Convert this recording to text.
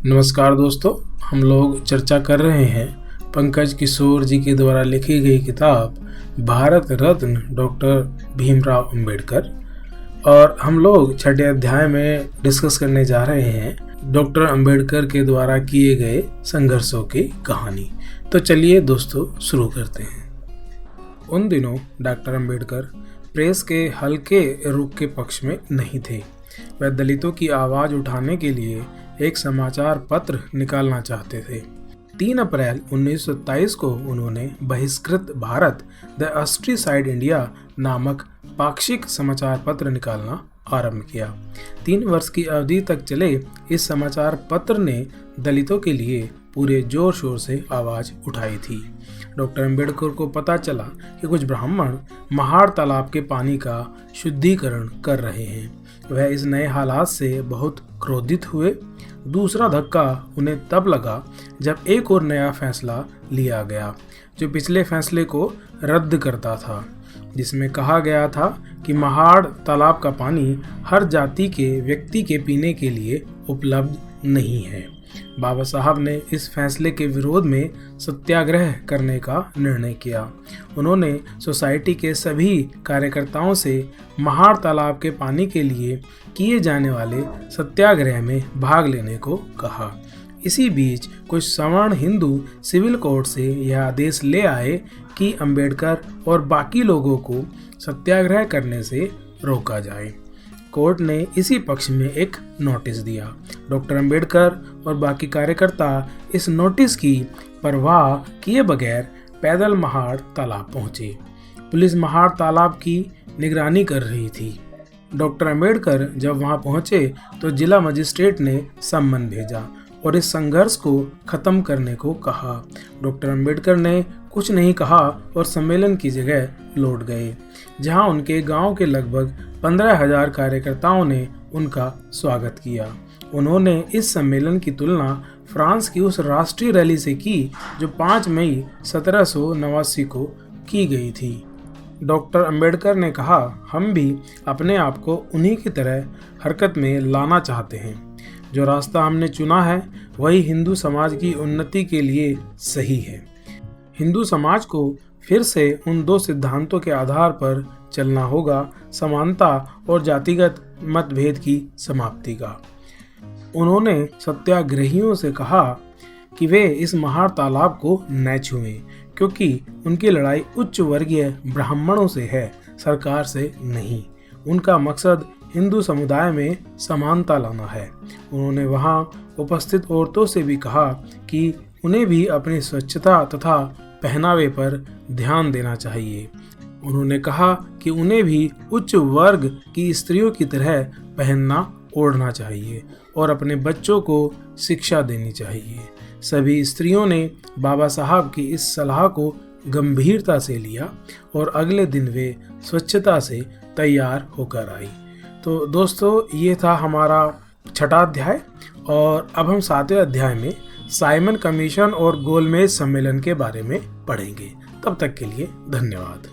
नमस्कार दोस्तों, हम लोग चर्चा कर रहे हैं पंकज किशोर जी के द्वारा लिखी गई किताब भारत रत्न डॉक्टर भीमराव अंबेडकर। और हम लोग छठे अध्याय में डिस्कस करने जा रहे हैं डॉक्टर अंबेडकर के द्वारा किए गए संघर्षों की कहानी। तो चलिए दोस्तों शुरू करते हैं। उन दिनों डॉक्टर अंबेडकर प्रेस के हल्के रुख के पक्ष में नहीं थे। वह दलितों की आवाज़ उठाने के लिए एक समाचार पत्र निकालना चाहते थे। 3 अप्रैल 1927 को उन्होंने बहिष्कृत भारत द अस्ट्री साइड इंडिया नामक पाक्षिक समाचार पत्र निकालना आरंभ किया। 3 वर्ष की अवधि तक चले इस समाचार पत्र ने दलितों के लिए पूरे जोर शोर से आवाज़ उठाई थी। डॉक्टर अंबेडकर को पता चला कि कुछ ब्राह्मण महाड़ तालाब के पानी का शुद्धिकरण कर रहे हैं। वह इस नए हालात से बहुत क्रोधित हुए। दूसरा धक्का उन्हें तब लगा जब एक और नया फैसला लिया गया जो पिछले फैसले को रद्द करता था, जिसमें कहा गया था कि महाड़ तालाब का पानी हर जाति के व्यक्ति के पीने के लिए उपलब्ध नहीं है। बाबा साहब ने इस फैसले के विरोध में सत्याग्रह करने का निर्णय किया। उन्होंने सोसाइटी के सभी कार्यकर्ताओं से महाड़ तालाब के पानी के लिए किए जाने वाले सत्याग्रह में भाग लेने को कहा। इसी बीच कुछ सवर्ण हिंदू सिविल कोर्ट से यह आदेश ले आए कि अंबेडकर और बाकी लोगों को सत्याग्रह करने से रोका जाए। कोर्ट ने इसी पक्ष में एक नोटिस दिया। डॉक्टर अंबेडकर और बाकी कार्यकर्ता इस नोटिस की परवाह किए बगैर पैदल महाड़ तालाब पहुंचे। पुलिस महाड़ तालाब की निगरानी कर रही थी। डॉक्टर अंबेडकर जब वहां पहुंचे तो जिला मजिस्ट्रेट ने सम्मन भेजा और इस संघर्ष को खत्म करने को कहा। डॉक्टर अंबेडकर ने कुछ नहीं कहा और सम्मेलन की जगह लौट गए, जहां उनके गांव के लगभग 15,000 कार्यकर्ताओं ने उनका स्वागत किया। उन्होंने इस सम्मेलन की तुलना फ्रांस की उस राष्ट्रीय रैली से की जो 5 मई 1789 को की गई थी। डॉक्टर अंबेडकर ने कहा, हम भी अपने आप को उन्हीं की तरह हरकत में लाना चाहते हैं। जो रास्ता हमने चुना है वही हिंदू समाज की उन्नति के लिए सही है। हिंदू समाज को फिर से उन 2 सिद्धांतों के आधार पर चलना होगा, समानता और जातिगत मतभेद की समाप्ति का। उन्होंने सत्याग्रहियों से कहा कि वे इस महाड़ तालाब को न छुएं, क्योंकि उनकी लड़ाई उच्च वर्गीय ब्राह्मणों से है, सरकार से नहीं। उनका मकसद हिंदू समुदाय में समानता लाना है। उन्होंने वहां उपस्थित औरतों से भी कहा कि उन्हें भी अपनी स्वच्छता तथा पहनावे पर ध्यान देना चाहिए। उन्होंने कहा कि उन्हें भी उच्च वर्ग की स्त्रियों की तरह पहनना ओढ़ना चाहिए और अपने बच्चों को शिक्षा देनी चाहिए। सभी स्त्रियों ने बाबा साहब की इस सलाह को गंभीरता से लिया और अगले दिन वे स्वच्छता से तैयार होकर आई। तो दोस्तों, ये था हमारा 6ठा अध्याय और अब हम 7वें अध्याय में साइमन कमीशन और गोलमेज सम्मेलन के बारे में पढ़ेंगे। तब तक के लिए धन्यवाद।